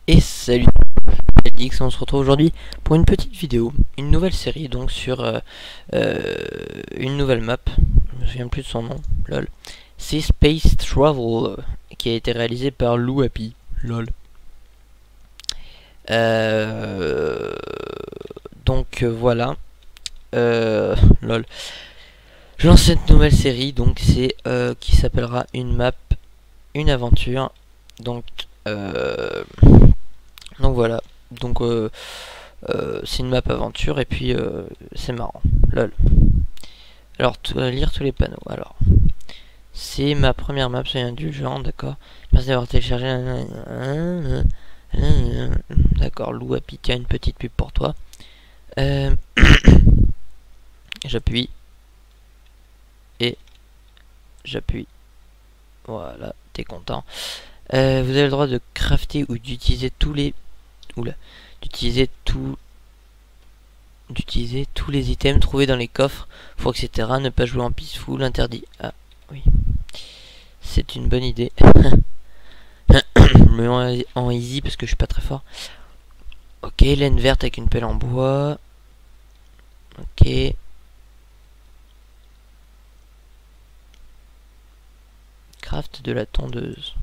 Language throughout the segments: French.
Et salut Alix, on se retrouve aujourd'hui pour une petite vidéo, une nouvelle série donc sur une nouvelle map, je me souviens plus de son nom, lol. C'est Space Travel, qui a été réalisé par Lou Happy, lol. Donc voilà, lol. Je lance cette nouvelle série, donc c'est qui s'appellera une map, une aventure, donc voilà, donc c'est une map aventure et puis c'est marrant, lol. Alors lire tous les panneaux. Alors c'est ma première map, soyez indulgent, d'accord. Merci d'avoir téléchargé. D'accord, Lou Happy, tiens une petite pub pour toi. J'appuie et j'appuie. Voilà, t'es content. Vous avez le droit de crafter ou d'utiliser tous les d'utiliser tous les items trouvés dans les coffres, pour etc. Ne pas jouer en peaceful, interdit. Ah oui, c'est une bonne idée. Je me mets en easy parce que je suis pas très fort. Ok, laine verte avec une pelle en bois. Ok. Craft de la tondeuse.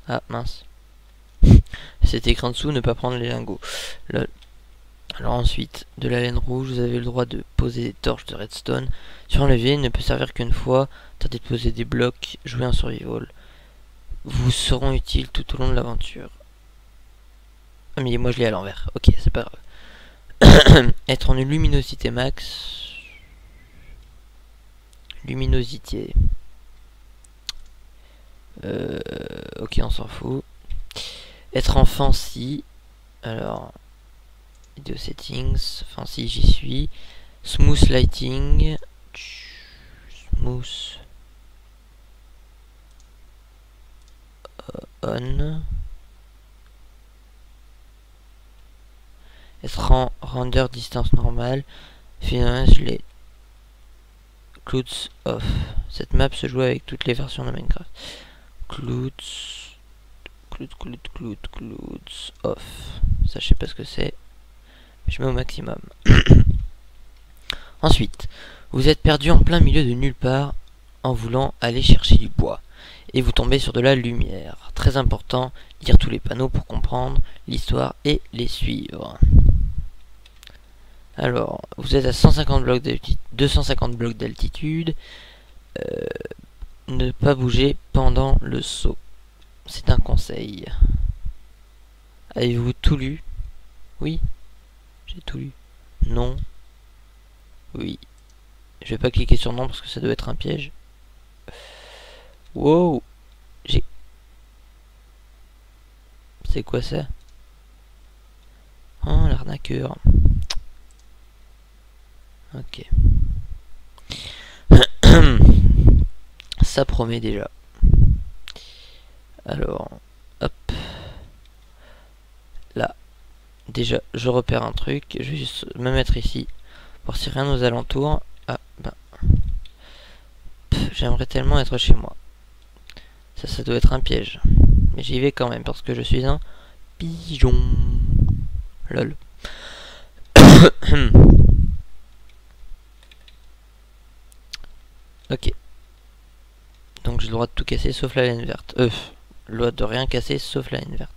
Ah mince. Cet écran dessous, ne pas prendre les lingots. Alors ensuite, de la laine rouge, vous avez le droit de poser des torches de redstone. Sur un levier, il ne peut servir qu'une fois. Tentez de poser des blocs, jouer un survival. Vous seront utiles tout au long de l'aventure. Ah mais moi je l'ai à l'envers. Ok, c'est pas grave. Être en luminosité max. Luminosité. Ok, on s'en fout. Être en fancy. Alors, vidéo settings. Fancy, j'y suis. Smooth lighting. Smooth. On. Être en render distance normale. Finalement, je l'ai. Clouds off. Cette map se joue avec toutes les versions de Minecraft. Clouds off. Ça, je sais pas ce que c'est. Je mets au maximum. Ensuite, vous êtes perdu en plein milieu de nulle part en voulant aller chercher du bois. Et vous tombez sur de la lumière. Très important, lire tous les panneaux pour comprendre l'histoire et les suivre. Alors, vous êtes à 150 blocs d'altitude, 250 blocs d'altitude. Ne pas bouger pendant le saut. C'est un conseil. Avez-vous tout lu? Oui. J'ai tout lu. Non. Oui. Je vais pas cliquer sur non parce que ça doit être un piège. Wow. J'ai... C'est quoi ça? Oh, l'arnaqueur. Ok. Ça promet déjà. Alors, hop. Là. Déjà, je repère un truc. Je vais juste me mettre ici. Pour si rien aux alentours. Ah, ben. J'aimerais tellement être chez moi. Ça doit être un piège. Mais j'y vais quand même parce que je suis un pigeon. Lol. Ok. Donc j'ai le droit de tout casser sauf la laine verte. Le droit de rien casser sauf la laine verte.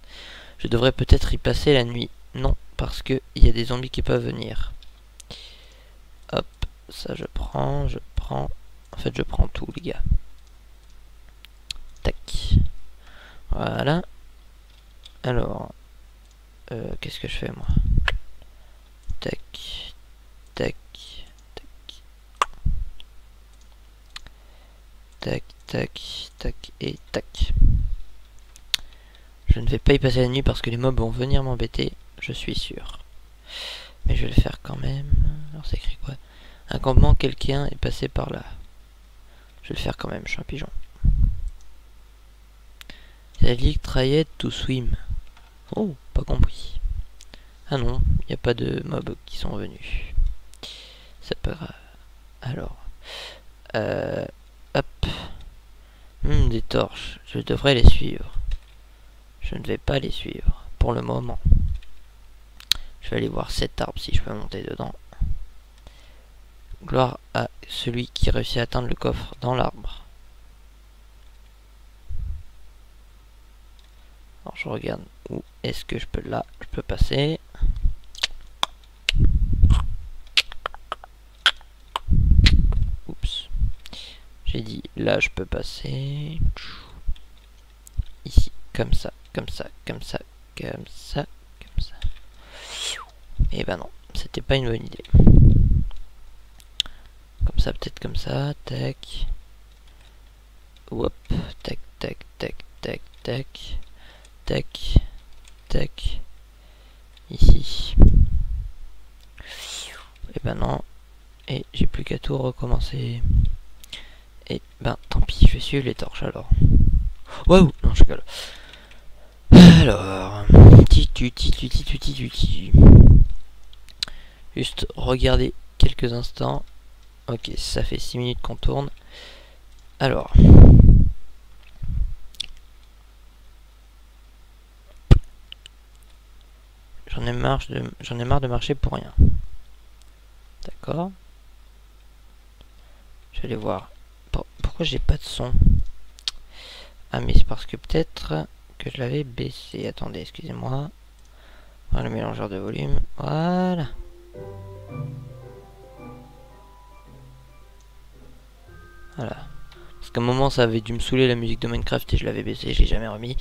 Je devrais peut-être y passer la nuit. Non, parce que il y a des zombies qui peuvent venir. Hop, ça je prends. En fait je prends tout les gars. Tac. Voilà. Alors, qu'est-ce que je fais moi? Tac, tac, tac. Tac, tac, tac et tac. Je ne vais pas y passer la nuit parce que les mobs vont venir m'embêter, je suis sûr. Mais je vais le faire quand même. Alors c'est écrit quoi? Un campement, quelqu'un est passé par là. Je vais le faire quand même, je suis un pigeon. La ligue tried to swim. Oh, pas compris. Ah non, il n'y a pas de mobs qui sont venus. C'est pas grave. Alors, hop. Des torches. Je devrais les suivre. Je ne vais pas les suivre. Pour le moment. Je vais aller voir cet arbre si je peux monter dedans. Gloire à celui qui réussit à atteindre le coffre dans l'arbre. Alors je regarde où est-ce que je peux. Là, je peux passer. Oups. J'ai dit là je peux passer. Ici, comme ça, comme ça, comme ça, comme ça, comme ça. Et ben non, c'était pas une bonne idée. Comme ça, peut-être comme ça, tac. Hop, tac, tac, tac, tac, tac, tac, tac. Ici. Et ben non. Et j'ai plus qu'à tout recommencer. Et ben tant pis, je vais suivre les torches alors. Waouh, non je rigole. Alors, juste regarder quelques instants. Ok, ça fait 6 minutes qu'on tourne. Alors. J'en ai marre de marcher pour rien. D'accord. Je vais aller voir. Pourquoi j'ai pas de son? Ah mais c'est parce que peut-être que je l'avais baissé. Attendez, excusez-moi. Voilà le mélangeur de volume. Voilà. Voilà. Parce qu'à un moment ça avait dû me saouler la musique de Minecraft et je l'avais baissé, je l'ai jamais remis.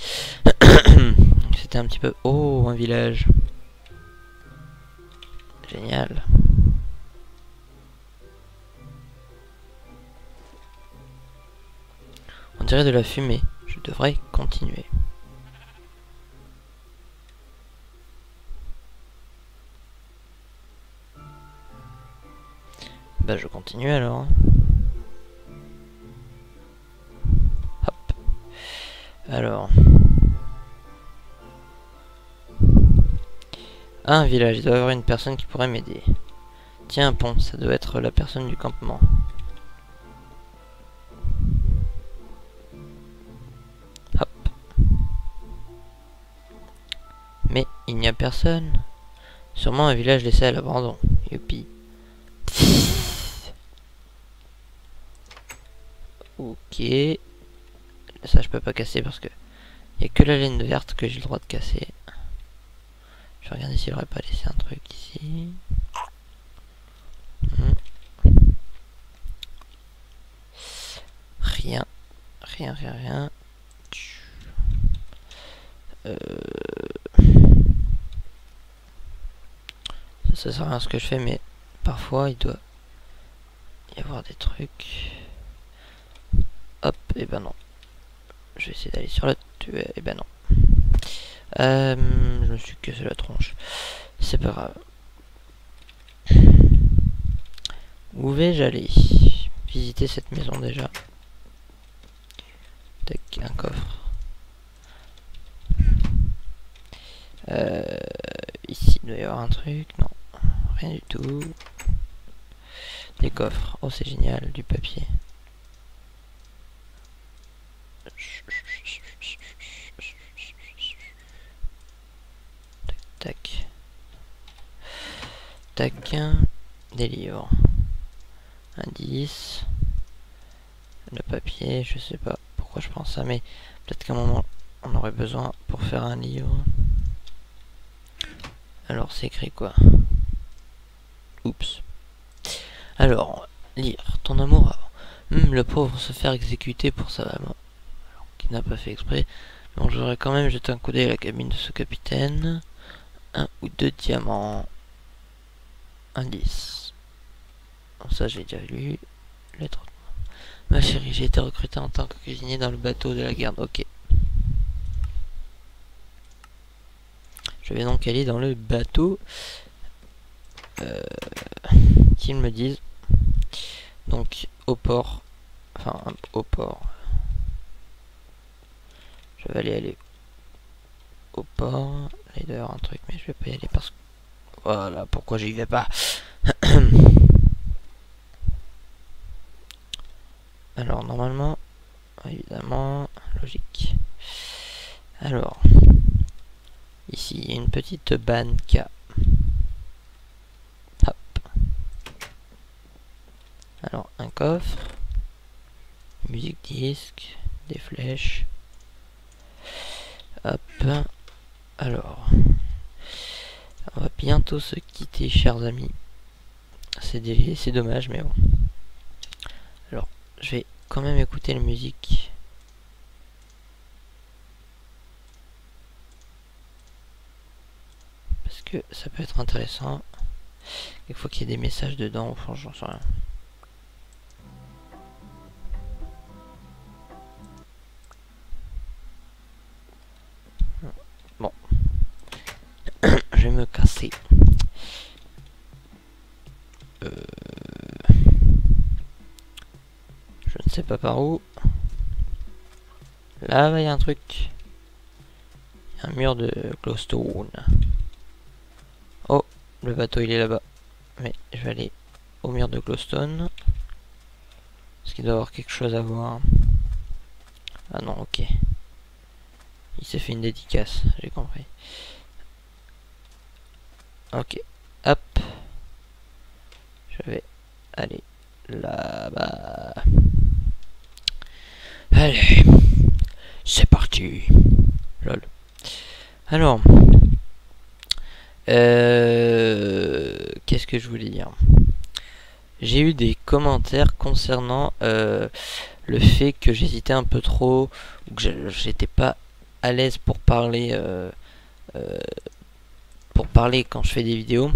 C'était un petit peu... Oh, un village. Génial. On dirait de la fumée. Je devrais continuer. Bah je continue alors. Hop. Alors. Un village, il doit y avoir une personne qui pourrait m'aider. Tiens, un pont, ça doit être la personne du campement. Hop. Mais il n'y a personne. Sûrement un village laissé à l'abandon. Youpi. Ok. Ça je peux pas casser parce que il n'y a que la laine verte que j'ai le droit de casser. Je vais regarder s'il n'aurait pas laissé un truc ici. Rien. Rien, rien, rien. Ça sert à rien ce que je fais, mais parfois il doit y avoir des trucs. Hop, et ben non. Je vais essayer d'aller sur la tuer, et ben non. Je me suis cassé la tronche. C'est pas grave. Où vais-je aller? Visiter cette maison déjà. Tac, un coffre. Ici, il doit y avoir un truc. Non, rien du tout. Des coffres. Oh, c'est génial, du papier. Tac. Tac. Des livres. Indice. Le papier, je sais pas pourquoi je prends ça, mais peut-être qu'à un moment on aurait besoin pour faire un livre. Alors c'est écrit quoi? Oups. Alors, lire. Ton amour avant. Le pauvre se faire exécuter pour sa maman. Alors, qui n'a pas fait exprès. Donc j'aurais quand même jeté un coup d'œil à la cabine de ce capitaine. 1 ou 2 diamants. Indice. Bon, ça j'ai déjà lu. Lettre. Ma chérie, j'ai été recruté en tant que cuisinier dans le bateau de la garde. Ok. Je vais donc aller dans le bateau. Qu'ils me disent. Donc au port. Enfin au port. Je vais aller au port. Là il doit y avoir un truc mais je vais pas y aller parce que... Voilà pourquoi j'y vais pas. Alors normalement... évidemment, logique. Alors, ici, il y a une petite banque. Hop. Alors, un coffre, musique disque, des flèches. Hop. Alors, on va bientôt se quitter, chers amis. C'est dommage, mais bon. Alors, je vais quand même écouter la musique. Parce que ça peut être intéressant. Quelquefois qu'il y ait des messages dedans, enfin, j'en sais rien. Bon. Je vais me casser. Je ne sais pas par où. Là, il y a un truc. Il y a un mur de glowstone. Oh, le bateau il est là-bas. Mais je vais aller au mur de glowstone. Parce qu'il doit y avoir quelque chose à voir. Ah non, ok. Il s'est fait une dédicace, j'ai compris. Ok, hop. Je vais aller là-bas. Allez, c'est parti. Lol. Alors, qu'est-ce que je voulais dire? J'ai eu des commentaires concernant le fait que j'hésitais un peu trop, ou que j'étais pas à l'aise pour parler quand je fais des vidéos.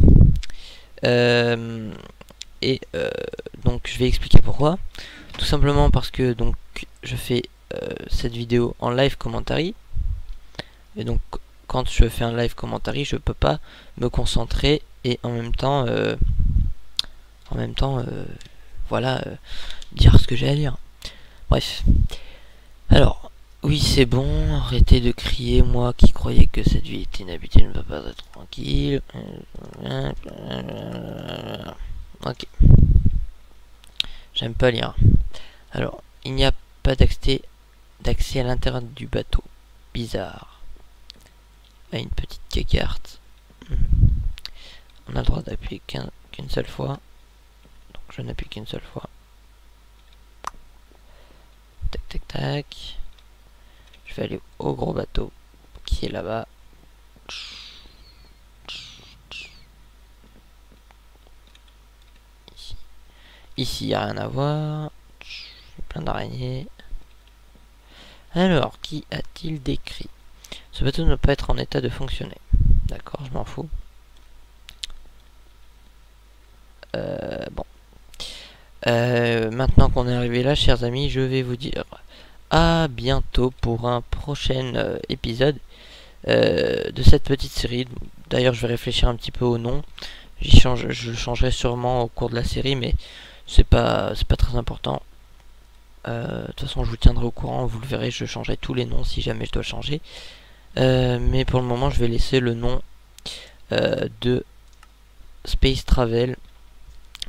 Donc je vais expliquer pourquoi. Tout simplement parce que donc je fais cette vidéo en live commentary. Et donc quand je fais un live commentary, je peux pas me concentrer et en même temps voilà, dire ce que j'ai à dire. Bref. Alors, oui c'est bon, arrêtez de crier, moi qui croyais que cette vie était inhabitée, je ne peux pas être tranquille. Ok. J'aime pas lire. Alors, il n'y a pas d'accès à l'intérieur du bateau. Bizarre. À une petite carte. On a le droit d'appuyer qu'une seule fois. Donc je n'appuie qu'une seule fois. Tac tac tac. Je vais aller au gros bateau qui est là-bas. Ici, il n'y a rien à voir. Plein d'araignées. Alors, qui a-t-il décrit? Ce bateau ne peut pas être en état de fonctionner. D'accord, je m'en fous. Bon. Maintenant qu'on est arrivé là, chers amis, je vais vous dire à bientôt pour un prochain épisode de cette petite série. D'ailleurs, je vais réfléchir un petit peu au nom. Je le changerai sûrement au cours de la série, mais c'est pas très important. De toute façon, je vous tiendrai au courant. Vous le verrez, je changerai tous les noms si jamais je dois changer. Mais pour le moment, je vais laisser le nom de Space Travel.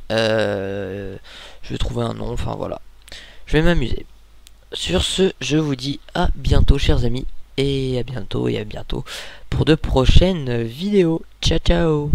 Je vais trouver un nom, enfin voilà. Je vais m'amuser. Sur ce, je vous dis à bientôt, chers amis. Et à bientôt pour de prochaines vidéos. Ciao, ciao.